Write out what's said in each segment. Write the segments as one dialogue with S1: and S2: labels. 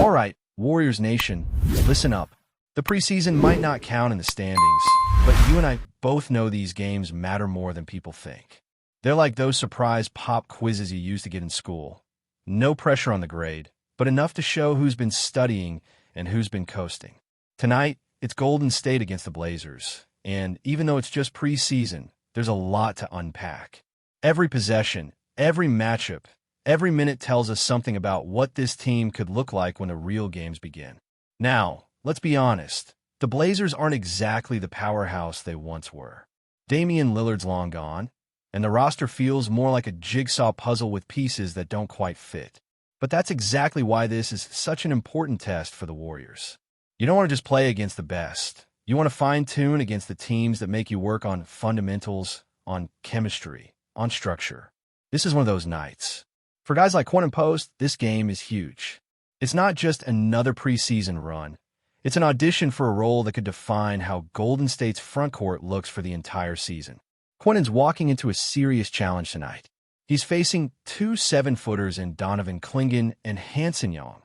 S1: All right, Warriors Nation, listen up. The preseason might not count in the standings, but you and I both know these games matter more than people think. They're like those surprise pop quizzes you used to get in school. No pressure on the grade, but enough to show who's been studying and who's been coasting. Tonight, it's Golden State against the Blazers, and even though it's just preseason, there's a lot to unpack. Every possession, every matchup, every minute tells us something about what this team could look like when the real games begin. Now, let's be honest. The Blazers aren't exactly the powerhouse they once were. Damian Lillard's long gone, and the roster feels more like a jigsaw puzzle with pieces that don't quite fit. But that's exactly why this is such an important test for the Warriors. You don't want to just play against the best. You want to fine-tune against the teams that make you work on fundamentals, on chemistry, on structure. This is one of those nights. For guys like Quinn and Post, this game is huge. It's not just another preseason run. It's an audition for a role that could define how Golden State's front court looks for the entire season. Quinnen's walking into a serious challenge tonight. He's facing two 7-footers in Donovan Clingan and Hanson Young.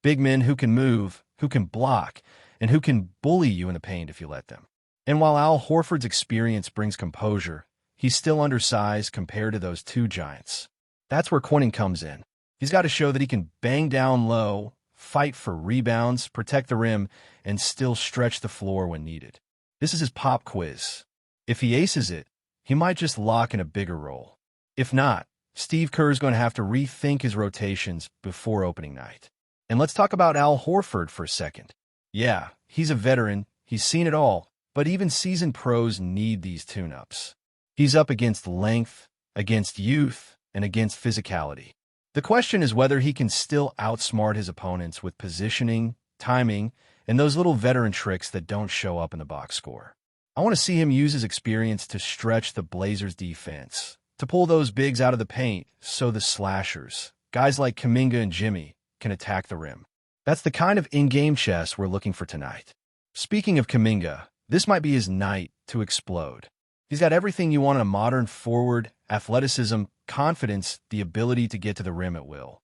S1: Big men who can move, who can block, and who can bully you in the paint if you let them. And while Al Horford's experience brings composure, he's still undersized compared to those two giants. That's where Quinnen comes in. He's got to show that he can bang down low, fight for rebounds, protect the rim, and still stretch the floor when needed. This is his pop quiz. If he aces it, he might just lock in a bigger role. If not, Steve Kerr's going to have to rethink his rotations before opening night. And let's talk about Al Horford for a second. Yeah, he's a veteran, he's seen it all, but even seasoned pros need these tune-ups. He's up against length, against youth, and against physicality. The question is whether he can still outsmart his opponents with positioning, timing, and those little veteran tricks that don't show up in the box score. I want to see him use his experience to stretch the Blazers' defense, to pull those bigs out of the paint so the slashers, guys like Kuminga and Jimmy, can attack the rim. That's the kind of in-game chess we're looking for tonight. Speaking of Kuminga, this might be his night to explode. He's got everything you want in a modern forward: athleticism, confidence, the ability to get to the rim at will.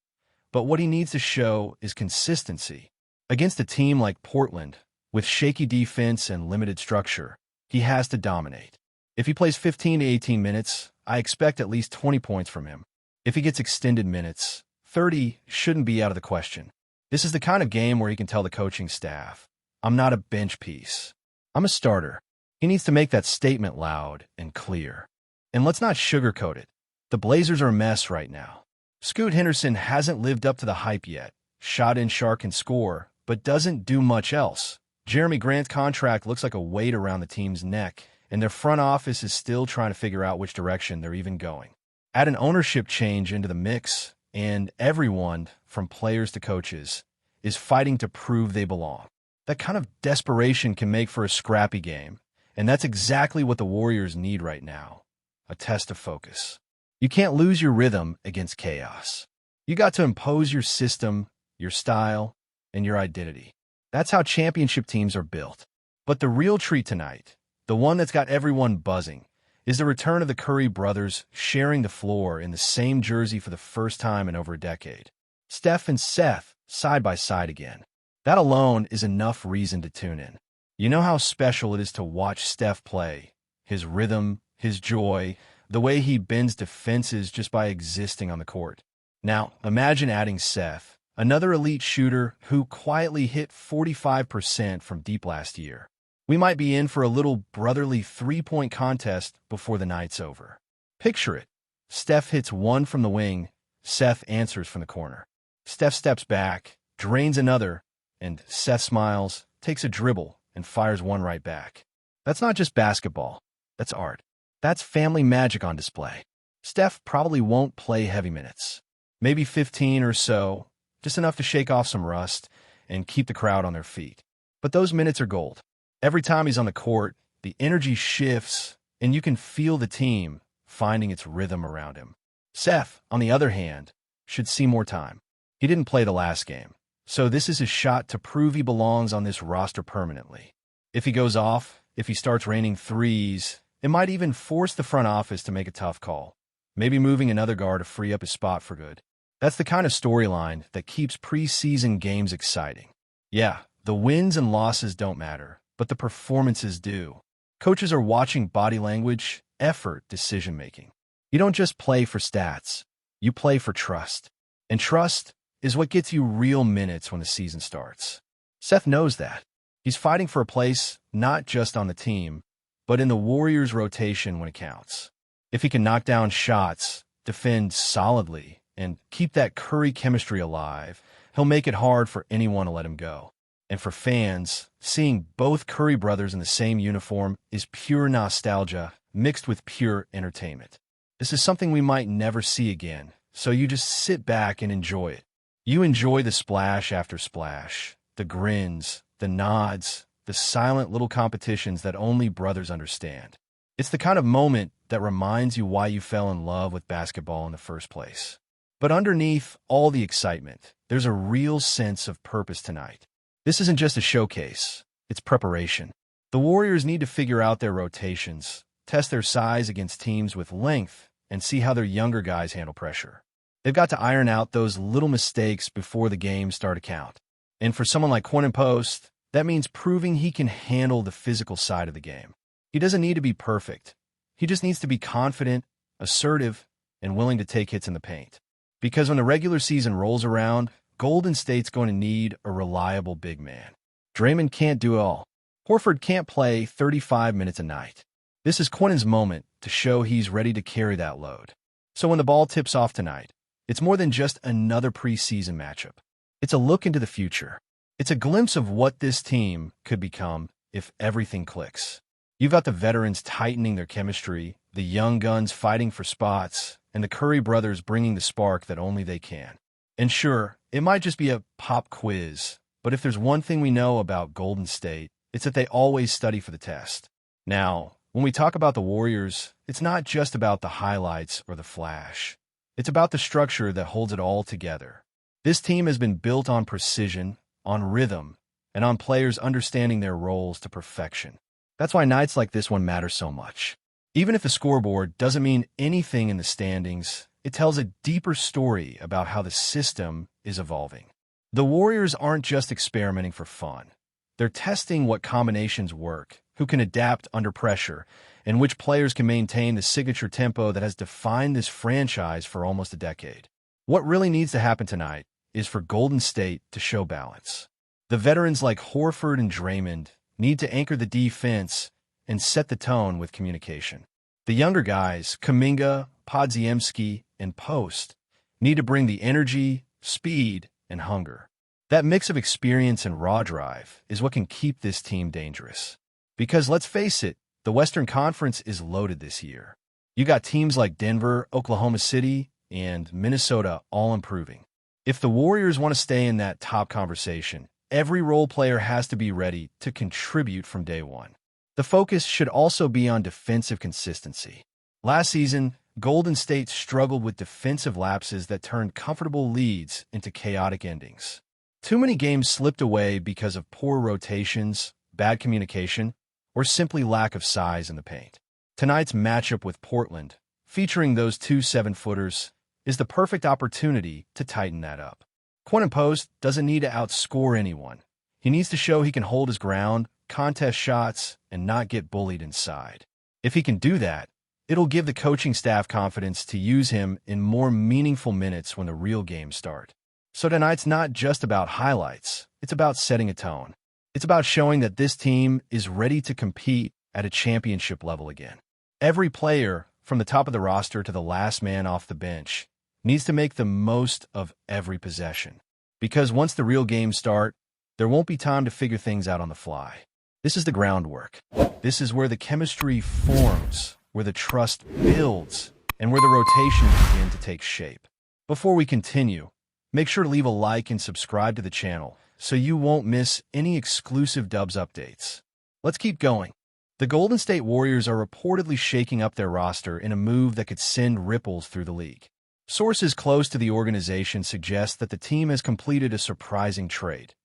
S1: But what he needs to show is consistency. Against a team like Portland, with shaky defense and limited structure, he has to dominate. If he plays 15 to 18 minutes, I expect at least 20 points from him. If he gets extended minutes, 30 shouldn't be out of the question. This is the kind of game where he can tell the coaching staff, I'm not a bench piece. I'm a starter. He needs to make that statement loud and clear. And let's not sugarcoat it. The Blazers are a mess right now. Scoot Henderson hasn't lived up to the hype yet. Shot-in shark can score, but doesn't do much else. Jeremy Grant's contract looks like a weight around the team's neck, and their front office is still trying to figure out which direction they're even going. Add an ownership change into the mix, and everyone, from players to coaches, is fighting to prove they belong. That kind of desperation can make for a scrappy game, and that's exactly what the Warriors need right now, a test of focus. You can't lose your rhythm against chaos. You got to impose your system, your style, and your identity. That's how championship teams are built. But the real treat tonight, the one that's got everyone buzzing, is the return of the Curry brothers sharing the floor in the same jersey for the first time in over a decade. Steph and Seth side by side again. That alone is enough reason to tune in. You know how special it is to watch Steph play, his rhythm, his joy, the way he bends defenses just by existing on the court. Now, imagine adding Seth, another elite shooter who quietly hit 45% from deep last year. We might be in for a little brotherly three-point contest before the night's over. Picture it. Steph hits one from the wing, Seth answers from the corner. Steph steps back, drains another, and Seth smiles, takes a dribble, and fires one right back. That's not just basketball. That's art. That's family magic on display. Steph probably won't play heavy minutes. Maybe 15 or so, just enough to shake off some rust and keep the crowd on their feet. But those minutes are gold. Every time he's on the court, the energy shifts, and you can feel the team finding its rhythm around him. Seth, on the other hand, should see more time. He didn't play the last game, so this is his shot to prove he belongs on this roster permanently. If he goes off, if he starts raining threes, it might even force the front office to make a tough call, maybe moving another guard to free up his spot for good. That's the kind of storyline that keeps preseason games exciting. Yeah, the wins and losses don't matter, but the performances do. Coaches are watching body language, effort, decision-making. You don't just play for stats. You play for trust. And trust is what gets you real minutes when the season starts. Seth knows that. He's fighting for a place not just on the team, but in the Warriors' rotation when it counts. If he can knock down shots, defend solidly, and keep that Curry chemistry alive, he'll make it hard for anyone to let him go. And for fans, seeing both Curry brothers in the same uniform is pure nostalgia mixed with pure entertainment. This is something we might never see again, so you just sit back and enjoy it. You enjoy the splash after splash, the grins, the nods, the silent little competitions that only brothers understand. It's the kind of moment that reminds you why you fell in love with basketball in the first place. But underneath all the excitement, there's a real sense of purpose tonight. This isn't just a showcase, it's preparation. The Warriors need to figure out their rotations, test their size against teams with length, and see how their younger guys handle pressure. They've got to iron out those little mistakes before the games start to count. And for someone like Quinn Post, that means proving he can handle the physical side of the game. He doesn't need to be perfect. He just needs to be confident, assertive, and willing to take hits in the paint. Because when the regular season rolls around, Golden State's going to need a reliable big man. Draymond can't do it all. Horford can't play 35 minutes a night. This is Quinn's moment to show he's ready to carry that load. So when the ball tips off tonight, it's more than just another preseason matchup. It's a look into the future. It's a glimpse of what this team could become if everything clicks. You've got the veterans tightening their chemistry, the young guns fighting for spots, and the Curry brothers bringing the spark that only they can. And sure, it might just be a pop quiz, but if there's one thing we know about Golden State, it's that they always study for the test. Now, when we talk about the Warriors, it's not just about the highlights or the flash. It's about the structure that holds it all together. This team has been built on precision, on rhythm, and on players understanding their roles to perfection. That's why nights like this one matter so much. Even if the scoreboard doesn't mean anything in the standings, it tells a deeper story about how the system is evolving. The Warriors aren't just experimenting for fun. They're testing what combinations work, who can adapt under pressure, and which players can maintain the signature tempo that has defined this franchise for almost a decade. What really needs to happen tonight is for Golden State to show balance. The veterans like Horford and Draymond need to anchor the defense and set the tone with communication. The younger guys, Kuminga, Podziemski, and Post, need to bring the energy, speed, and hunger. That mix of experience and raw drive is what can keep this team dangerous. Because let's face it, the Western Conference is loaded this year. You got teams like Denver, Oklahoma City, and Minnesota all improving. If the Warriors want to stay in that top conversation, every role player has to be ready to contribute from day one. The focus should also be on defensive consistency. Last season, Golden State struggled with defensive lapses that turned comfortable leads into chaotic endings. Too many games slipped away because of poor rotations, bad communication, or simply lack of size in the paint. Tonight's matchup with Portland, featuring those two 7-footers, is the perfect opportunity to tighten that up. Quinn Post doesn't need to outscore anyone. He needs to show he can hold his ground, contest shots, and not get bullied inside. If he can do that, it'll give the coaching staff confidence to use him in more meaningful minutes when the real games start. So tonight's not just about highlights, it's about setting a tone. It's about showing that this team is ready to compete at a championship level again. Every player, from the top of the roster to the last man off the bench, needs to make the most of every possession. Because once the real games start, there won't be time to figure things out on the fly. This is the groundwork. This is where the chemistry forms, where the trust builds, and where the rotations begin to take shape. Before we continue, make sure to leave a like and subscribe to the channel so you won't miss any exclusive Dubs updates. Let's keep going. The Golden State Warriors are reportedly shaking up their roster in a move that could send ripples through the league. Sources close to the organization suggest that the team has completed a surprising trade.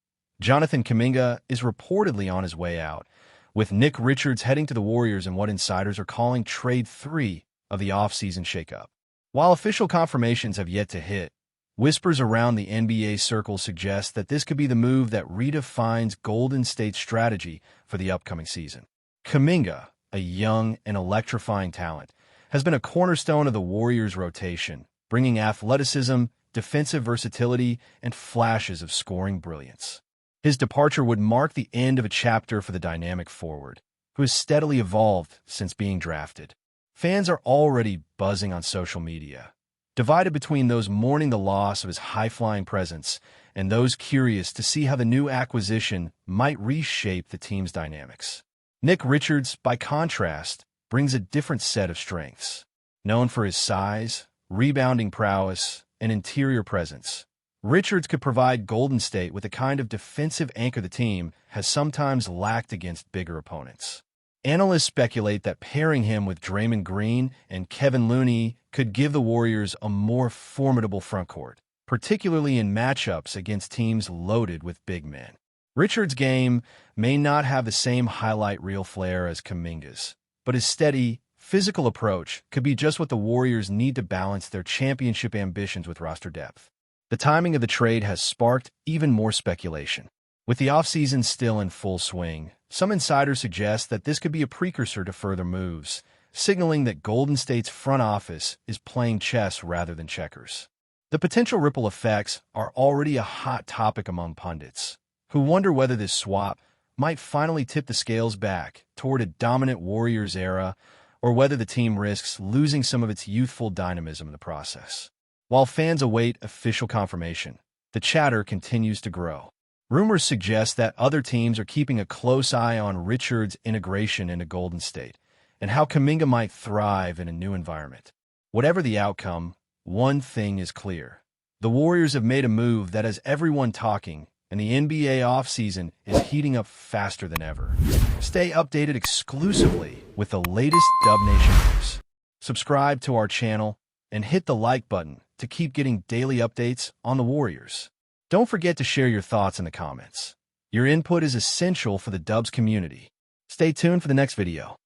S1: Jonathan Kuminga is reportedly on his way out, with Nick Richards heading to the Warriors in what insiders are calling Trade 3 of the offseason shakeup. While official confirmations have yet to hit, Whispers around the NBA circle suggest that this could be the move that redefines Golden State's strategy for the upcoming season. Kuminga, a young and electrifying talent, has been a cornerstone of the Warriors' rotation, bringing athleticism, defensive versatility, and flashes of scoring brilliance. His departure would mark the end of a chapter for the dynamic forward, who has steadily evolved since being drafted. Fans are already buzzing on social media, divided between those mourning the loss of his high-flying presence and those curious to see how the new acquisition might reshape the team's dynamics. Nick Richards, by contrast, brings a different set of strengths. Known for his size, rebounding prowess, and interior presence, Richards could provide Golden State with the kind of defensive anchor the team has sometimes lacked against bigger opponents. Analysts speculate that pairing him with Draymond Green and Kevin Looney could give the Warriors a more formidable frontcourt, particularly in matchups against teams loaded with big men. Richards' game may not have the same highlight reel flair as Kuminga's, but his steady, physical approach could be just what the Warriors need to balance their championship ambitions with roster depth. The timing of the trade has sparked even more speculation. With the offseason still in full swing, some insiders suggest that this could be a precursor to further moves, signaling that Golden State's front office is playing chess rather than checkers. The potential ripple effects are already a hot topic among pundits, who wonder whether this swap might finally tip the scales back toward a dominant Warriors era, or whether the team risks losing some of its youthful dynamism in the process. While fans await official confirmation, the chatter continues to grow. Rumors suggest that other teams are keeping a close eye on Richards' integration into Golden State and how Kuminga might thrive in a new environment. Whatever the outcome, one thing is clear. The Warriors have made a move that has everyone talking, and the NBA offseason is heating up faster than ever. Stay updated exclusively with the latest Dub Nation news. Subscribe to our channel and hit the like button to keep getting daily updates on the Warriors. Don't forget to share your thoughts in the comments. Your input is essential for the Dubs community. Stay tuned for the next video.